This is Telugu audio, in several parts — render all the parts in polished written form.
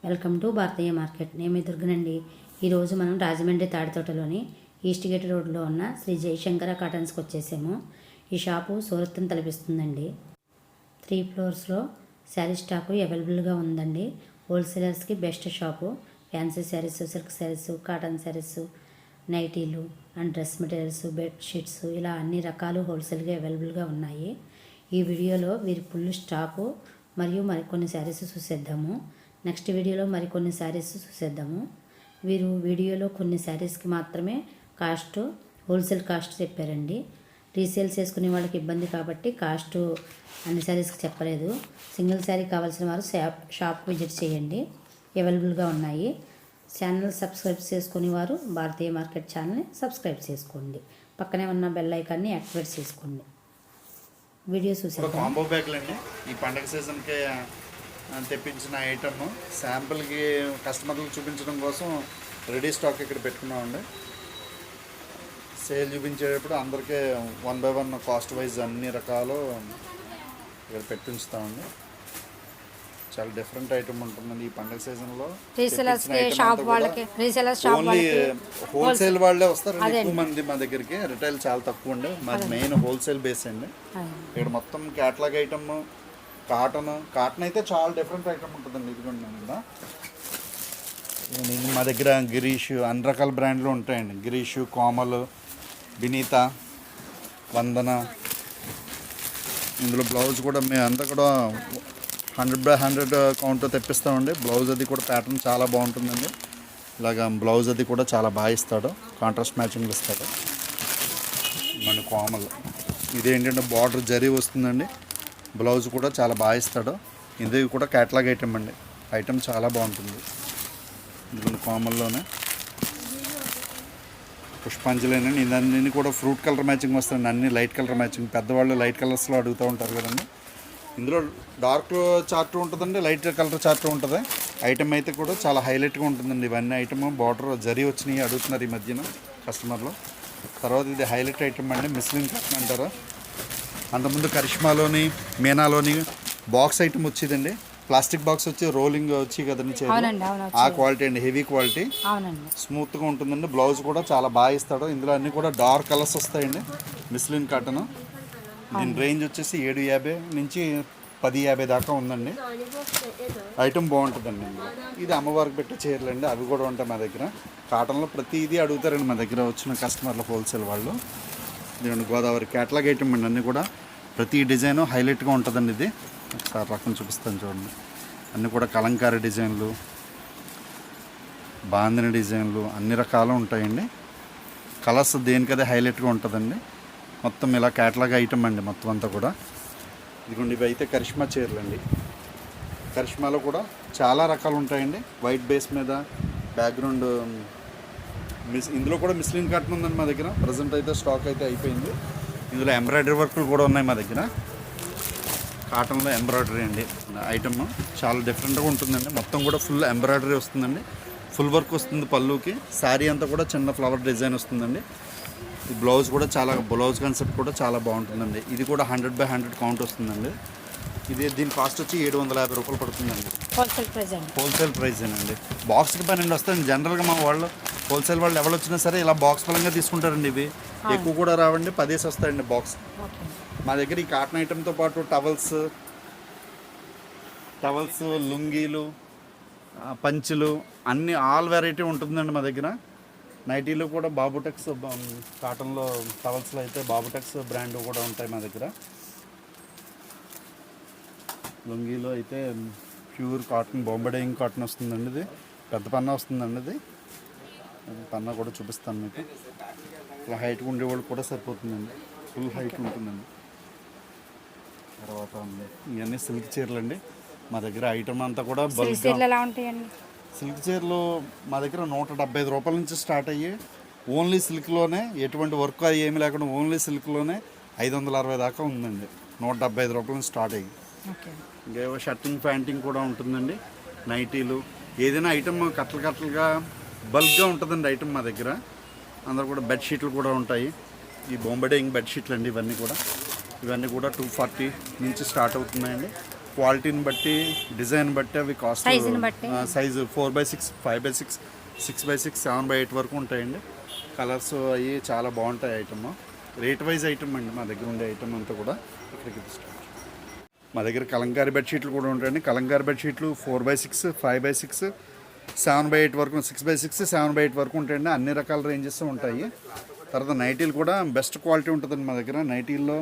Welcome to Bharatiya market. నేను మీ దుర్గనండి. ఈరోజు మనం రాజమండ్రి తాడితోటలోని ఈస్ట్ గేట్ రోడ్లో ఉన్న శ్రీ జయశంకర కాటన్స్కి వచ్చేసాము. ఈ షాపు సూరత్ని తలపిస్తుందండి. 3 ఫ్లోర్స్లో శారీ స్టాకు అవైలబుల్గా ఉందండి. హోల్సేలర్స్కి best shop. Fancy saris, silk saris, cotton saris, నైటీలు అండ్ డ్రెస్ మెటీరియల్స్, బెడ్షీట్స్ ఇలా అన్ని రకాలు హోల్సేల్గా అవైలబుల్గా ఉన్నాయి. ఈ వీడియోలో వీరి ఫుల్ స్టాకు మరియు మరికొన్ని శారీస్ చూసేద్దాము. నెక్స్ట్ వీడియోలో మరికొన్ని శారీస్ చూసేద్దాము. వీరు వీడియోలో కొన్ని శారీస్కి మాత్రమే కాస్ట్, హోల్సేల్ కాస్ట్ చెప్పారండి. రీసేల్ చేసుకునే వాళ్ళకి ఇబ్బంది కాబట్టి కాస్ట్ అన్ని శారీస్కి చెప్పలేదు. సింగిల్ శారీ కావాల్సిన వారు షాప్ విజిట్ చేయండి, అవైలబుల్గా ఉన్నాయి. ఛానల్ సబ్స్క్రైబ్ చేసుకునే వారు భారతీయ మార్కెట్ ఛానల్ని సబ్స్క్రైబ్ చేసుకోండి. పక్కనే ఉన్న బెల్ ఐకాన్ని యాక్టివేట్ చేసుకోండి. వీడియో చూసారు. కాంబో బ్యాగ్లు అండి. ఈ పండగ సీజన్కి తెప్పించిన ఐటమ్ శాంపుల్కి కస్టమర్లకు చూపించడం కోసం రెడీ స్టాక్ ఇక్కడ పెట్టుకున్నామండి. సేల్ చూపించేటప్పుడు అందరికీ 1 by 1 కాస్ట్ వైజ్ అన్ని రకాలు ఇక్కడ పెట్టించుతామండి. చాలా డిఫరెంట్ ఐటమ్ ఉంటుందండి ఈ పండగ సీజన్లో. ఓన్లీ హోల్సేల్ వాళ్ళే వస్తారు, ఎక్కువ మంది మా దగ్గరికి. రిటైల్ చాలా తక్కువ అండి. మాది మెయిన్ హోల్సేల్ బేస్ అండి. ఇక్కడ మొత్తం క్యాటలాగ్ ఐటమ్, కాటన్ అయితే చాలా డిఫరెంట్ ఐటమ్ ఉంటుందండి. ఇదిగోండి కదా, మా దగ్గర గిరీష్ అన్ని రకాల బ్రాండ్లు ఉంటాయండి. గిరీష్, కోమల్, వినీత, వందన. ఇందులో బ్లౌజ్ కూడా మేము అంతా కూడా 100 by 100 కౌంటర్ తెప్పిస్తామండి. బ్లౌజ్ అది కూడా ప్యాటర్న్ చాలా బాగుంటుందండి. ఇలాగా బ్లౌజ్ అది కూడా చాలా బాగా ఇస్తాడు, కాంట్రాస్ట్ మ్యాచింగ్లు ఇస్తాడు. మన కోమల్ ఇదేంటంటే బార్డర్ జరీ వస్తుందండి. బ్లౌజ్ కూడా చాలా బాగా ఇస్తాడు. ఇది కూడా క్యాటలాగ్ ఐటమ్ అండి. ఐటమ్ చాలా బాగుంటుంది. ఇది కోమల్లోనే పుష్పాంజలినండి. ఇదన్నీ కూడా ఫ్రూట్ కలర్ మ్యాచింగ్ వస్తుంది, అన్ని లైట్ కలర్ మ్యాచింగ్. పెద్దవాళ్ళు లైట్ కలర్స్లో అడుగుతూ ఉంటారు కదండి. ఇందులో డార్క్ చార్ట్ ఉంటుందండి, లైట్ కలర్ చార్ట్ ఉంటుంది. ఐటమ్ అయితే కూడా చాలా హైలైట్గా ఉంటుందండి. ఇవన్నీ ఐటమ్ బార్డర్ జరీ వచ్చినాయి అడుగుతున్నారు ఈ మధ్యన కస్టమర్లు. తర్వాత ఇది హైలైట్ ఐటమ్ అండి, మిస్లిన్ కాటన్ అంటారు. అంతకుముందు కరిష్మాలోని, మీనాలోని బాక్స్ ఐటమ్ వచ్చేదండి. ప్లాస్టిక్ బాక్స్ వచ్చి రోలింగ్ వచ్చి కదండి, ఆ క్వాలిటీ అండి, హెవీ క్వాలిటీ, స్మూత్గా ఉంటుందండి. బ్లౌజ్ కూడా చాలా బాగా ఇస్తాడు. ఇందులో అన్నీ కూడా డార్క్ కలర్స్ వస్తాయండి. మిస్లిన్ కాటన్. దీని రేంజ్ వచ్చేసి 750 నుంచి 1050 దాకా ఉందండి. ఐటమ్ బాగుంటుందండి. ఇది అమ్మవారికి పెట్టే చీరలు అండి, అవి కూడా ఉంటాయి మా దగ్గర. కాటన్లో ప్రతిదీ అడుగుతారండి మా దగ్గర వచ్చిన కస్టమర్లు, హోల్సేల్ వాళ్ళు. ఇదిగోండి గోదావరి క్యాటలాగ్ ఐటమ్ అండి. అన్నీ కూడా ప్రతి డిజైను హైలైట్గా ఉంటుందండి. ఇది ఒకసారి రకం చూపిస్తాను చూడండి. అన్నీ కూడా కలంకారీ డిజైన్లు, బాందిని డిజైన్లు అన్ని రకాలు ఉంటాయండి. కలర్స్ దేనికదే హైలైట్గా ఉంటుందండి. మొత్తం ఇలా క్యాటలాగ్ ఐటమ్ అండి మొత్తం అంతా కూడా. ఇదిగోండి ఇవి అయితే కరిష్మా చీరలు అండి. కరిష్మాలో కూడా చాలా రకాలు ఉంటాయండి. వైట్ బేస్ మీద బ్యాక్గ్రౌండ్ ఇందులో కూడా మిస్లిన్ కాటన్ ఉందండి మా దగ్గర. ప్రజెంట్ అయితే స్టాక్ అయితే అయిపోయింది. ఇందులో ఎంబ్రాయిడరీ వర్క్లు కూడా ఉన్నాయి మా దగ్గర. కాటన్లో ఎంబ్రాయిడరీ అండి ఐటమ్ చాలా డిఫరెంట్గా ఉంటుందండి. మొత్తం కూడా ఫుల్ ఎంబ్రాయిడరీ వస్తుందండి. ఫుల్ వర్క్ వస్తుంది పళ్ళుకి. శారీ అంతా కూడా చిన్న ఫ్లవర్ డిజైన్ వస్తుందండి. ఈ బ్లౌజ్ కూడా చాలా, బ్లౌజ్ కాన్సెప్ట్ కూడా చాలా బాగుంటుందండి. ఇది కూడా 100 by 100 కౌంట్ వస్తుందండి. దీని కాస్ట్ వచ్చి 750 రూపాయలు పడుతుందండి. హోల్సేల్ ప్రైస్ అండి. బాక్స్కి 12 వస్తాయండి. జనరల్గా మా వాళ్ళు హోల్సేల్ వాళ్ళు ఎవరు వచ్చినా సరే ఇలా బాక్స్ పరంగా తీసుకుంటారండి. ఇవి ఎక్కువ కూడా రావండి, 10 వస్తాయండి బాక్స్. మా దగ్గర ఈ కాటన్ ఐటమ్తో పాటు టవల్స్, లుంగీలు, పంచులు అన్ని ఆల్ వెరైటీ ఉంటుందండి మా దగ్గర. నైటీలు కూడా బాబుటెక్స్, కాటన్లో టవల్స్లో అయితే బాబుటెక్స్ బ్రాండ్ కూడా ఉంటాయి మా దగ్గర. లుంగీలో అయితే pure cotton, Bombay dyeing cotton వస్తుందండి. ఇది పెద్ద పన్నా వస్తుందండి. ఇది పన్నా కూడా చూపిస్తాను మీకు. ఇలా హైట్గా ఉండేవాళ్ళు కూడా సరిపోతుందండి, ఫుల్ హైట్ ఉంటుందండి. తర్వాత ఇవన్నీ సిల్క్ చీరలు అండి మా దగ్గర. ఐటమ్ అంతా కూడా సిల్క్ చీరలు మా దగ్గర 175 రూపాయల నుంచి స్టార్ట్ అయ్యి ఓన్లీ సిల్క్లోనే, ఎటువంటి వర్క్ అది ఏమి లేకుండా ఓన్లీ సిల్క్లోనే 560 దాకా ఉందండి. 175 రూపాయల నుంచి స్టార్ట్ అయ్యి. ఇంకేవో షర్టింగ్, ప్యాంటింగ్ కూడా ఉంటుందండి. నైటీలు, ఏదైనా ఐటమ్ కట్టలుగా బల్క్గా ఉంటుందండి ఐటమ్ మా దగ్గర. అందరూ కూడా బెడ్షీట్లు కూడా ఉంటాయి. ఈ బాంబే డైయింగ్ బెడ్షీట్లు అండి. ఇవన్నీ కూడా 240 నుంచి స్టార్ట్ అవుతున్నాయండి. క్వాలిటీని బట్టి డిజైన్ బట్టి అవి కాస్ట్ సైజుని బట్టి size 4x6 5x6 6x6 7x8 వరకు ఉంటాయండి. కలర్స్ అవి చాలా బాగుంటాయి ఐటమ్. రేట్ వైజ్ ఐటమ్ అండి మా దగ్గర ఉండే ఐటమ్ అంతా కూడా ఇక్కడికి తీసుకోవచ్చు. మా దగ్గర కలంకారీ బెడ్షీట్లు కూడా ఉంటాయండి. కలంకారీ బెడ్షీట్లు 4x6 5x6 7x8 వరకు 6x6 7x8 వరకు ఉంటాయండి. అన్ని రకాల రేంజెస్ ఉంటాయి. తర్వాత నైటీలు కూడా బెస్ట్ క్వాలిటీ ఉంటుందండి మా దగ్గర. నైటీల్లో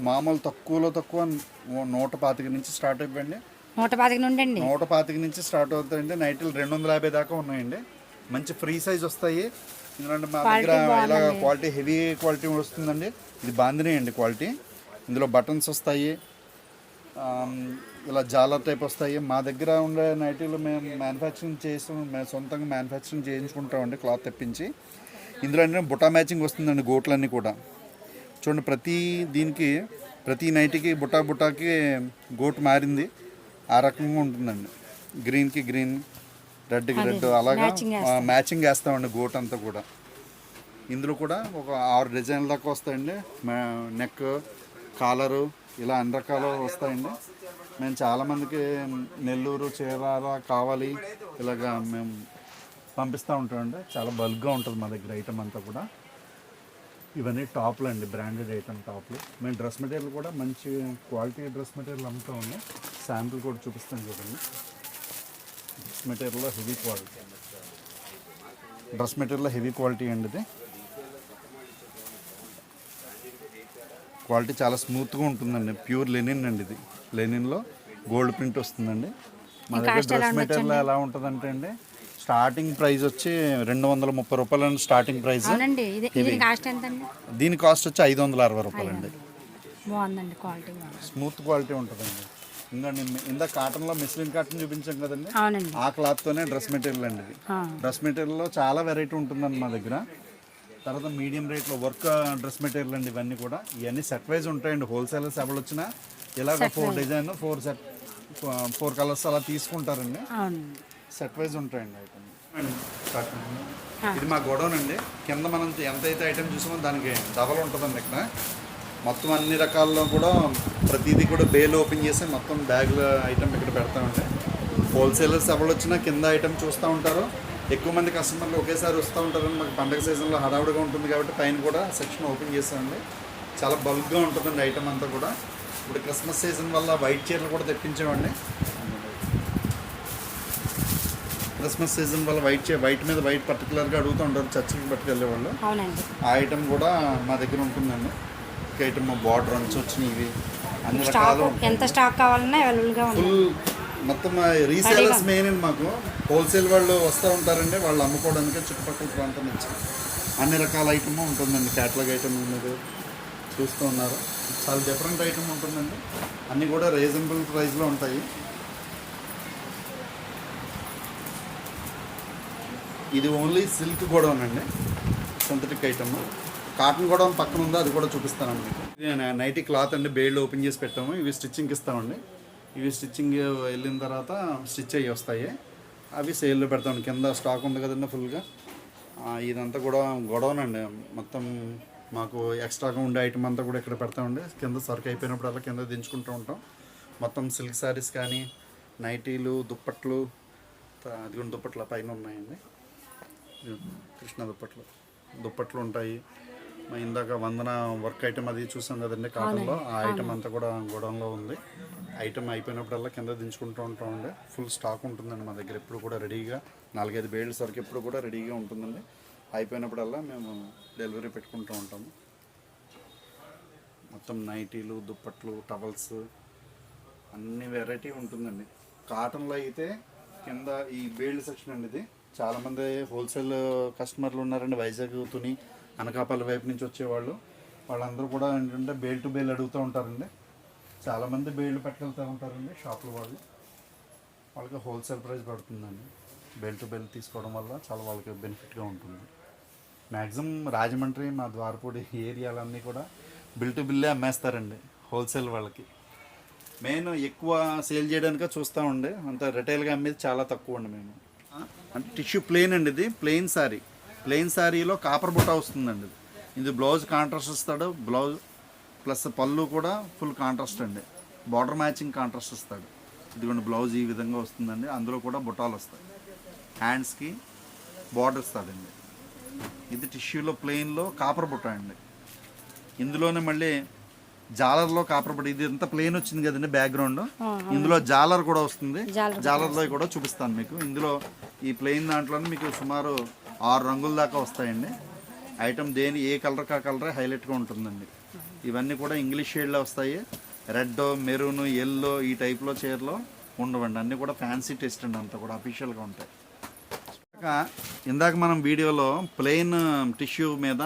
మామూలు తక్కువలో తక్కువ 125 నుంచి స్టార్ట్ అయిపోయింది. 125 నుంచి స్టార్ట్ అవుతాయండి. నైటీలు 250 దాకా ఉన్నాయండి. మంచి ఫ్రీ సైజ్ వస్తాయి. ఎందుకంటే మా దగ్గర ఇలా క్వాలిటీ హెవీ క్వాలిటీ వస్తుందండి. ఇది బాందినీ అండి క్వాలిటీ. ఇందులో బటన్స్ వస్తాయి, ఇలా జాలర్ టైప్ వస్తాయి. మా దగ్గర ఉండే నైటీలు మేము మ్యానుఫ్యాక్చరింగ్ చేస్తాం, మేము సొంతంగా మ్యానుఫ్యాక్చరింగ్ చేయించుకుంటామండి క్లాత్ తెప్పించి. ఇందులో అంటే బుటా మ్యాచింగ్ వస్తుందండి. గోట్లన్నీ కూడా చూడండి, ప్రతి నైటీకి బుటాకి గోటు మారింది. ఆ రకంగా ఉంటుందండి. గ్రీన్కి గ్రీన్, రెడ్కి రెడ్ అలాగా మ్యాచింగ్ వేస్తామండి గోట్ అంతా కూడా. ఇందులో కూడా ఒక 6 డిజైన్ల దాకా వస్తాయండి. నెక్, కాలరు ఇలా అన్ని రకాలు వస్తాయండి. మేము చాలామందికి నెల్లూరు, చీరాల కావాలి ఇలాగా మేము పంపిస్తూ ఉంటామండి. చాలా బల్క్గా ఉంటుంది మా దగ్గర ఐటమ్ అంతా కూడా. ఇవన్నీ టాప్లు అండి, బ్రాండెడ్ ఐటమ్ టాప్లు. మేము డ్రెస్ మెటీరియల్ కూడా మంచి క్వాలిటీ డ్రెస్ మెటీరియల్ అమ్ముతూ ఉన్నాం. శాంపుల్ కూడా చూపిస్తాను చూడండి. డ్రెస్ మెటీరియల్లో హెవీ క్వాలిటీ అండి. ఇది క్వాలిటీ చాలా స్మూత్గా ఉంటుందండి. ప్యూర్ లెనిన్ అండి. ఇది లెనిన్లో గోల్డ్ ప్రింట్ వస్తుందండి. మా దగ్గర డ్రెస్ మెటీరియల్ ఎలా ఉంటుందంటే అండి, స్టార్టింగ్ ప్రైస్ వచ్చి 230 రూపాయలు స్టార్టింగ్ ప్రైస్. దీని కాస్ట్ వచ్చి 560 రూపాయలండి. స్మూత్ క్వాలిటీ ఉంటుందండి. ఇంకా ఇందా కాటన్లో మిస్లిన్ కాటన్ చూపించాం కదండి, ఆ క్లాత్తోనే డ్రెస్ మెటీరియల్ అండి. ఇది డ్రెస్ మెటీరియల్లో చాలా వెరైటీ ఉంటుందండి మా దగ్గర. తర్వాత మీడియం రేట్లో వర్క్ డ్రెస్ మెటీరియల్ అండి. ఇవన్నీ కూడా ఇవన్నీ సెట్ వైజ్ ఉంటాయండి. హోల్సేలర్స్ ఎవరు వచ్చినా ఇలాగ 4 డిజైన్ 4 కలర్స్ అలా తీసుకుంటారండి. సెట్ వైజ్ ఉంటాయండి ఐటమ్. ఇది మా గొడౌన్ అండి. కింద మనం ఎంతైతే ఐటమ్ చూసామో దానికి డబల్ ఉంటుందండి. ఇక్కడ మొత్తం అన్ని రకాల్లో కూడా ప్రతిదీ కూడా బేల్ ఓపెన్ చేసి మొత్తం బ్యాగుల ఐటమ్ ఇక్కడ పెడతామండి. హోల్సేలర్స్ ఎవరు వచ్చినా కింద ఐటమ్ చూస్తూ ఉంటారు. ఎక్కువ మంది కస్టమర్లు ఒకేసారి వస్తూ ఉంటారండి. మాకు పండగ సీజన్లో హడావుడిగా ఉంటుంది కాబట్టి పైన కూడా సెక్షన్ ఓపెన్ చేస్తామండి. చాలా బల్క్గా ఉంటుందండి ఐటమ్ అంతా కూడా. ఇప్పుడు క్రిస్మస్ సీజన్ వల్ల వైట్ చీరలు కూడా తెప్పించామండి. క్రిస్మస్ సీజన్ వల్ల వైట్ మీద వైట్ పర్టికులర్గా అడుగుతూ ఉంటారు చర్చికి పట్టుకెళ్ళే వాళ్ళు. ఆ ఐటమ్ కూడా మా దగ్గర ఉంటుందండి. ఒక ఐటమ్ బార్డర్ అంచు వచ్చినాయి. ఇవి అన్ని రకాలు ఎంత స్టాక్ కావాలన్నా అవైలబుల్గా ఫుల్ మొత్తం రీసేలర్స్ మెయిన్ అండి. మాకు హోల్సేల్ వాళ్ళు వస్తూ ఉంటారండి. వాళ్ళు అమ్ముకోవడానికి చుట్టుపక్కల ప్రాంతం నుంచి అన్ని రకాల ఐటమ్ ఉంటుందండి. క్యాటలాగ్ ఐటమ్ ఉన్నది చూస్తూ ఉన్నారు. చాలా డిఫరెంట్ ఐటమ్ ఉంటుందండి. అన్నీ కూడా రీజనబుల్ ప్రైస్లో ఉంటాయి. ఇది ఓన్లీ సిల్క్ గోడౌన్ అండి, సింథటిక్ ఐటమ్. కాటన్ గోడౌన్ పక్కన ఉందో అది కూడా చూపిస్తానండి మీకు. నైటీ క్లాత్ అండి, బేల్డ్ ఓపెన్ చేసి పెట్టాము. ఇవి స్టిచ్చింగ్కి ఇస్తామండి. ఇవి స్టిచ్చింగ్ వెళ్ళిన తర్వాత స్టిచ్ అయ్యి వస్తాయి. అవి సేల్లో పెడతామండి. కింద స్టాక్ ఉంది కదండి ఫుల్గా. ఇదంతా కూడా గొడౌన్ అండి. మొత్తం మాకు ఎక్స్ట్రాగా ఉండే ఐటమ్ అంతా కూడా ఇక్కడ పెడతామండి. కింద సరుకు అయిపోయినప్పుడల్లా కింద దించుకుంటూ ఉంటాం. మొత్తం సిల్క్ శారీస్ కానీ, నైటీలు, దుప్పట్లు, అది కూడా దుప్పట్ల పైన ఉన్నాయండి. కృష్ణ దుప్పట్లు ఉంటాయి. ఇందాక వందన వర్క్ ఐటమ్ అది చూసాం కదండి కాటన్లో, ఆ ఐటమ్ అంతా కూడా గోడౌన్లో ఉంది. ఐటమ్ అయిపోయినప్పుడల్లా కింద దించుకుంటూ ఉంటామండి. ఫుల్ స్టాక్ ఉంటుందండి మా దగ్గర. ఎప్పుడు కూడా రెడీగా 4-5 బేల్స్ వరకు ఎప్పుడు కూడా రెడీగా ఉంటుందండి. అయిపోయినప్పుడల్లా మేము డెలివరీ పెట్టుకుంటూ ఉంటాము. మొత్తం నైటీలు, దుప్పట్లు, టవల్స్ అన్ని వెరైటీ ఉంటుందండి. కాటన్లో అయితే కింద ఈ బేల్డ్ సెక్షన్ అండి. ఇది చాలామంది హోల్సేల్ కస్టమర్లు ఉన్నారండి. వైజాగ్, తుని, అనకాపల్లి వైపు నుంచి వచ్చేవాళ్ళు. వాళ్ళందరూ కూడా ఏంటంటే బేల్ టు బేల్ అడుగుతూ ఉంటారండి. చాలామంది బేళ్ళు పట్టుకెళ్తూ ఉంటారండి షాపుల వాళ్ళు. వాళ్ళకి హోల్సేల్ ప్రైస్ పడుతుందండి. బేల్ టు బేల్ తీసుకోవడం వల్ల చాలా వాళ్ళకి బెనిఫిట్గా ఉంటుంది. మ్యాక్సిమం రాజమండ్రి, మా ద్వారపూడి ఏరియాలన్నీ కూడా బిల్ టు బిల్లే అమ్మేస్తారండి హోల్సేల్ వాళ్ళకి. మెయిన్ ఎక్కువ సేల్ చేయడానికే చూస్తామండి. అంత రిటైల్గా అమ్మేది చాలా తక్కువ అండి. మేము అంటే టిష్యూ ప్లెయిన్ అండి. ఇది ప్లెయిన్ శారీలో కాపర్ బుట్ట వస్తుందండి. ఇది బ్లౌజ్ కాంట్రాస్ట్ ఇస్తాడు. బ్లౌజ్ ప్లస్ పళ్ళు కూడా ఫుల్ కాంట్రాస్ట్ అండి. బార్డర్ మ్యాచింగ్ కాంట్రాస్ట్ ఇస్తాడు. ఇదిగోండి బ్లౌజ్ ఈ విధంగా వస్తుందండి. అందులో కూడా బుటాలు వస్తాయి. హ్యాండ్స్కి బార్డర్ ఇస్తాడండి. ఇది టిష్యూలో ప్లెయిన్లో కాపర్ బుట్ట అండి. ఇందులోనే మళ్ళీ జాలర్లో కాపర్ బుట్ట. ఇది ఎంత ప్లెయిన్ వచ్చింది కదండి బ్యాక్గ్రౌండ్, ఇందులో జాలర్ కూడా వస్తుంది. జాలర్లో కూడా చూపిస్తాను మీకు. ఇందులో ఈ ప్లెయిన్ దాంట్లోనే మీకు సుమారు 6 రంగుల దాకా వస్తాయండి. ఐటమ్ దేని ఏ కలర్ కా కలరే హైలైట్గా ఉంటుందండి. ఇవన్నీ కూడా ఇంగ్లీష్ షేడ్లో వస్తాయి. రెడ్, మెరూన్, ఎల్లో ఈ టైప్లో చీరలో ఉండవండి. అన్నీ కూడా ఫ్యాన్సీ టెస్ట్ అండి. అంతా కూడా అఫీషియల్గా ఉంటాయి. ఇందాక మనం వీడియోలో ప్లెయిన్ టిష్యూ మీద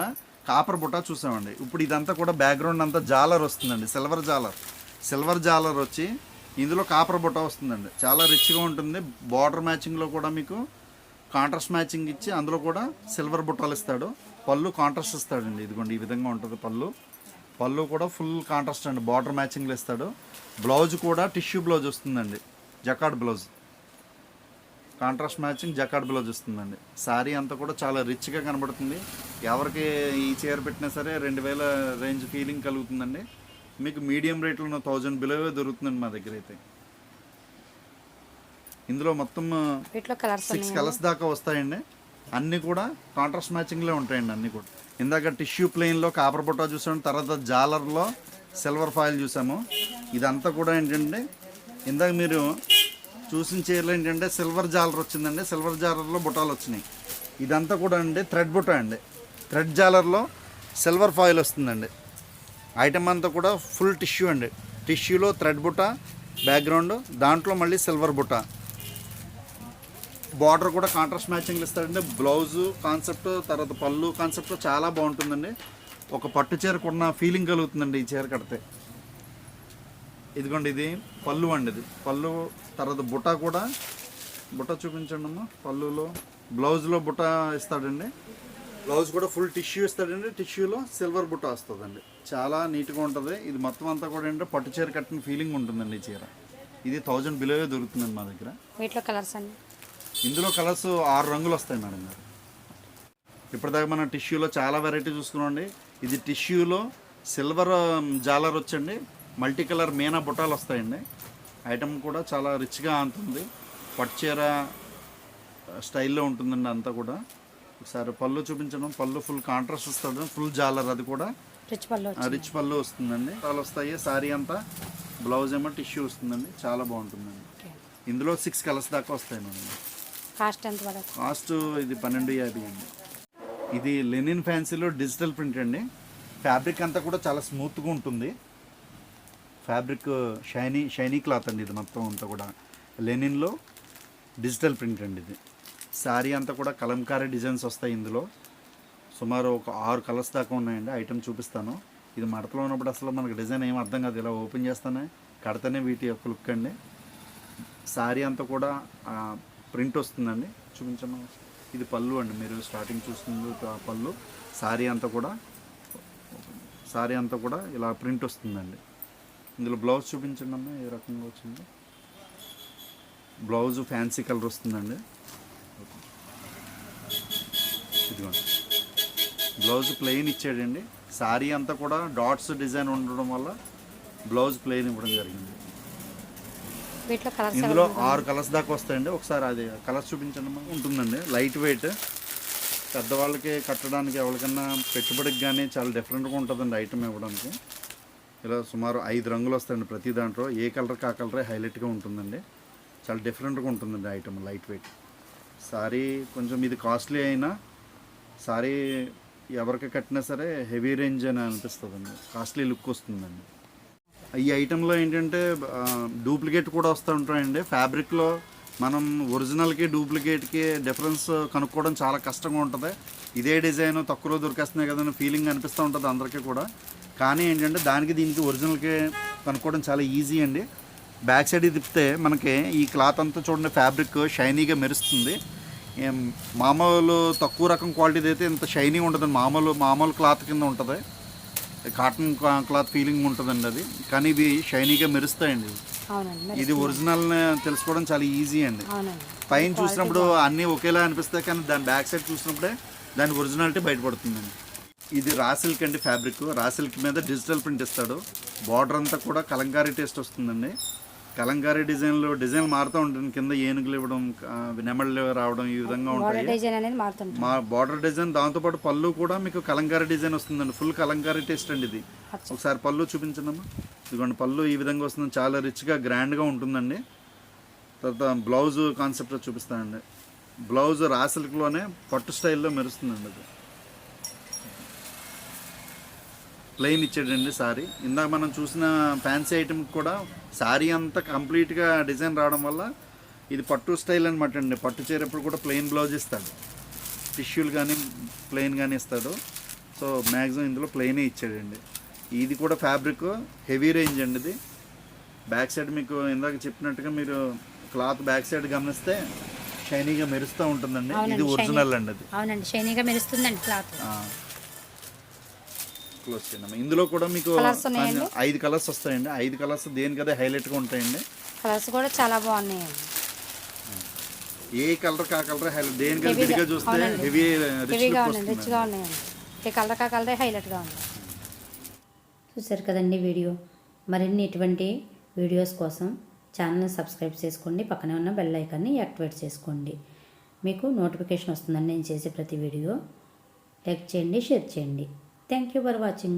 కాపర్ బుట్ట చూసామండి. ఇప్పుడు ఇదంతా కూడా బ్యాక్గ్రౌండ్ అంతా జాలర్ వస్తుందండి. సిల్వర్ జాలర్ వచ్చి ఇందులో కాపర్ బుట్ట వస్తుందండి. చాలా రిచ్గా ఉంటుంది. బార్డర్ మ్యాచింగ్లో కూడా మీకు కాంట్రాస్ట్ మ్యాచింగ్ ఇచ్చి అందులో కూడా సిల్వర్ బుట్టాలు ఇస్తాడు. పళ్ళు కాంట్రాస్ట్ ఇస్తాడండి. ఇదిగోండి ఈ విధంగా ఉంటుంది పళ్ళు కూడా ఫుల్ కాంట్రాస్ట్ అండి. బార్డర్ మ్యాచింగ్లో ఇస్తాడు. బ్లౌజ్ కూడా టిష్యూ బ్లౌజ్ వస్తుందండి. Jacquard blouse, contrast matching jacquard blouse వస్తుందండి. శారీ అంతా కూడా చాలా రిచ్గా కనబడుతుంది. ఎవరికి ఈ చీర పెట్టినా సరే 2000 రేంజ్ ఫీలింగ్ కలుగుతుందండి. మీకు మీడియం రేట్లో 1000 బిలోవే దొరుకుతుందండి మా దగ్గర అయితే. ఇందులో మొత్తం 6 కలర్స్ దాకా వస్తాయండి. అన్నీ కూడా కాంట్రాస్ట్ మ్యాచింగ్లో ఉంటాయండి. అన్నీ కూడా ఇందాక టిష్యూ ప్లెయిన్లో కాపర్ బుట్ట చూసాము. తర్వాత జాలర్లో సిల్వర్ ఫాయిల్ చూసాము. ఇదంతా కూడా ఏంటంటే ఇందాక మీరు చూసిన చీరలు ఏంటంటే సిల్వర్ జాలర్ వచ్చిందండి. సిల్వర్ జాలర్లో బుటాలు వచ్చినాయి. ఇదంతా కూడా అండి థ్రెడ్ బుట్ట అండి. థ్రెడ్ జాలర్లో సిల్వర్ ఫాయిల్ వస్తుందండి. ఐటమ్ అంతా కూడా ఫుల్ టిష్యూ అండి. టిష్యూలో థ్రెడ్ బుట్ట బ్యాక్గ్రౌండ్, దాంట్లో మళ్ళీ సిల్వర్ బుట్ట. బార్డర్ కూడా కాంట్రాస్ట్ మ్యాచింగ్లు ఇస్తాడండి. బ్లౌజు కాన్సెప్ట్, తర్వాత పళ్ళు కాన్సెప్ట్ చాలా బాగుంటుందండి. ఒక పట్టు చీరకున్న ఫీలింగ్ కలుగుతుందండి ఈ చీర కడితే. ఇదిగోండి ఇది పళ్ళు అండి. ఇది పళ్ళు. తర్వాత బుట్ట కూడా బుట్ట చూపించండి అమ్మా. పళ్ళులో బ్లౌజ్లో బుట్ట ఇస్తాడండి. బ్లౌజ్ కూడా ఫుల్ టిష్యూ ఇస్తాడండి. టిష్యూలో సిల్వర్ బుట్ట వస్తుందండి. చాలా నీట్గా ఉంటుంది. ఇది మొత్తం అంతా కూడా ఏంటంటే పట్టు చీర కట్టిన ఫీలింగ్ ఉంటుందండి ఈ చీర. ఇది 1000 బిలోవే దొరుకుతుందండి మా దగ్గర. వీటిలో కలర్స్ అండి. ఇందులో కలర్స్ 6 రంగులు వస్తాయి మేడం గారు. ఇప్పటిదాకా మనం టిష్యూలో చాలా వెరైటీ చూసుకున్నాండి. ఇది టిష్యూలో సిల్వర్ జాలర్ వచ్చండి. మల్టీ కలర్ మీనా బుట్టాలు వస్తాయండి. ఐటమ్ కూడా చాలా రిచ్గా ఉంటుంది. పట్టుచీర స్టైల్లో ఉంటుందండి అంతా కూడా. ఒకసారి పళ్ళు చూపించడం. పళ్ళు ఫుల్ కాంట్రాస్ట్ వస్తుంది. ఫుల్ జాలర్, అది కూడా రిచ్ పళ్ళు వస్తుందండి. చాలా వస్తాయి. శారీ అంతా బ్లౌజ్ ఏమో టిష్యూ వస్తుందండి. చాలా బాగుంటుందండి. ఇందులో 6 కలర్స్ దాకా వస్తాయి మేడం. కాస్ట్ ఎంత పడుతుంది? కాస్ట్ ఇది 1250 అండి. ఇది లెనిన్ ఫ్యాన్సీలో డిజిటల్ ప్రింట్ అండి. ఫ్యాబ్రిక్ అంతా కూడా చాలా స్మూత్గా ఉంటుంది. ఫ్యాబ్రిక్ షైనీ క్లాత్ అండి. ఇది మొత్తం అంతా కూడా లెనిన్లో డిజిటల్ ప్రింట్ అండి. ఇది శారీ అంతా కూడా కలంకారీ డిజైన్స్ వస్తాయి. ఇందులో సుమారు ఒక 6 కలర్స్ దాకా ఉన్నాయండి. ఐటమ్ చూపిస్తాను. ఇది మడతలో ఉన్నప్పుడు అసలు మనకు డిజైన్ ఏం అర్థం కాదు. ఇలా ఓపెన్ చేస్తానే కడతానే వీటి యొక్క లుక్ అండి. శారీ అంతా కూడా ప్రింట్ వస్తుందండి. చూపించమ్మా. ఇది పళ్ళు అండి. మీరు స్టార్టింగ్ చూస్తుంది పళ్ళు. శారీ అంతా కూడా ఇలా ప్రింట్ వస్తుందండి. ఇందులో బ్లౌజ్ చూపించండి అమ్మా. ఏ రకంగా వచ్చింది బ్లౌజ్? ఫ్యాన్సీ కలర్ వస్తుందండి. ఇదిగోండి బ్లౌజ్ ప్లెయిన్ ఇచ్చాడండి. శారీ అంతా కూడా డాట్స్ డిజైన్ ఉండడం వల్ల బ్లౌజ్ ప్లెయిన్ ఇవ్వడం జరిగింది. ఇందులో 6 కలర్స్ దాకా వస్తాయండి. ఒకసారి అది కలర్స్ చూపించండి అమ్మా. ఉంటుందండి. లైట్ వెయిట్, పెద్దవాళ్ళకి కట్టడానికి ఎవరికన్నా పెట్టుబడికి కానీ చాలా డిఫరెంట్గా ఉంటుందండి ఐటమ్ ఇవ్వడానికి. ఇలా సుమారు 5 రంగులు వస్తాయండి ప్రతి దాంట్లో. ఏ కలర్ కా కలరే హైలైట్గా ఉంటుందండి. చాలా డిఫరెంట్గా ఉంటుందండి ఐటమ్. Light weight sorry. కొంచెం ఇది కాస్ట్లీ అయినా సారీ ఎవరికి కట్టినా సరే హెవీ రేంజ్ అని అనిపిస్తుందండి. కాస్ట్లీ లుక్ వస్తుందండి. ఈ ఐటెంలో ఏంటంటే డూప్లికేట్ కూడా వస్తూ ఉంటాయండి. ఫ్యాబ్రిక్లో మనం ఒరిజినల్కి డూప్లికేట్కి డిఫరెన్స్ కనుక్కోవడం చాలా కష్టంగా ఉంటుంది. ఇదే డిజైన్ తక్కువలో దొరికేస్తున్నాయి కదని ఫీలింగ్ అనిపిస్తూ ఉంటుంది అందరికీ కూడా. కానీ ఏంటంటే దానికి దీనికి ఒరిజినల్కి కనుక్కోవడం చాలా ఈజీ అండి. బ్యాక్ సైడ్ తిప్పితే మనకి ఈ క్లాత్ అంతా చూడండి ఫ్యాబ్రిక్ షైనీగా మెరుస్తుంది. మామూలు తక్కువ రకం క్వాలిటీది అయితే ఇంత షైనీ ఉంటుందండి. మామూలు క్లాత్ కింద ఉంటుంది. కాటన్ క్లాత్ ఫీలింగ్ ఉంటుందండి అది. కానీ ఇవి షైనీగా మెరుస్తాయండి. ఇది ఒరిజినల్ తెలుసుకోవడం చాలా ఈజీ అండి. పైన చూసినప్పుడు అన్నీ ఒకేలా అనిపిస్తాయి, కానీ దాని బ్యాక్ సైడ్ చూసినప్పుడే దాని ఒరిజినాలిటీ బయటపడుతుందండి. ఇది రా సిల్క్ అండి, ఫ్యాబ్రిక్ రా సిల్క్ మీద డిజిటల్ ప్రింట్ ఇస్తాడు. బార్డర్ అంతా కూడా కలంకారీ టేస్ట్ వస్తుందండి. కలంకారీ డిజైన్ మారుతూ ఉంటుంది. కింద ఏనుగులు ఇవ్వడం, నెమళ్ళు రావడం ఈ విధంగా ఉంటాయి. మా బార్డర్ డిజైన్ దాంతోపాటు పళ్ళు కూడా మీకు కలంకారీ డిజైన్ వస్తుందండి. ఫుల్ కలంకారీ టేస్ట్ అండి ఇది. ఒకసారి పళ్ళు చూపించండమ్మా. ఇదిగోండి పళ్ళు ఈ విధంగా వస్తుంది. చాలా రిచ్గా గ్రాండ్గా ఉంటుందండి. తర్వాత బ్లౌజ్ కాన్సెప్ట్ చూపిస్తానండి. బ్లౌజ్ రా సిల్క్లోనే పట్టు స్టైల్లో మెరుస్తుందండి. అది ప్లెయిన్ ఇచ్చాడండి సారీ. ఇందాక మనం చూసిన ఫ్యాన్సీ ఐటమ్ కూడా సారీ అంతా కంప్లీట్గా డిజైన్ రావడం వల్ల ఇది పట్టు స్టైల్ అనమాట అండి. పట్టు చీరప్పుడు కూడా ప్లెయిన్ బ్లౌజ్ ఇస్తాడు. టిష్యూలు కానీ ప్లెయిన్ కానీ ఇస్తాడు. సో మ్యాక్సిమం ఇందులో ప్లెయినే ఇచ్చాడండి. ఇది కూడా ఫ్యాబ్రిక్ హెవీ రేంజ్ అండి. ఇది బ్యాక్ సైడ్ మీకు ఇందాక చెప్పినట్టుగా మీరు క్లాత్ బ్యాక్ సైడ్ గమనిస్తే షైనీగా మెరుస్తూ ఉంటుందండి. ఇది ఒరిజినల్ అండి. అది అవునండి, షైనీగా మెరుస్తుందండి క్లాత్. క్లోజ్ చేయండి. ఇందులో కూడా మీకు 5 కలర్స్ వస్తాయండి. 5 కలర్స్ దేనికదే హైలైట్గా ఉంటాయండి. కలర్స్ కూడా చాలా బాగున్నాయండి. ఏ కలర్ కా కలర్ హైలైట్, దేనికదే విడిగా చూస్తే హెవీగా ఉన్నాయండి, రిచ్గా ఉన్నాయండి. ఏ కలర్ కా కలరే హైలైట్గా ఉంది. చూసారు కదండి వీడియో. మరిన్ని ఇటువంటి వీడియోస్ కోసం ఛానల్ని సబ్స్క్రైబ్ చేసుకోండి. పక్కనే ఉన్న బెల్ ఐకాన్ని యాక్టివేట్ చేసుకోండి. మీకు నోటిఫికేషన్ వస్తుందండి నేను చేసే ప్రతి వీడియో. లైక్ చేయండి, షేర్ చేయండి. Thank you for watching.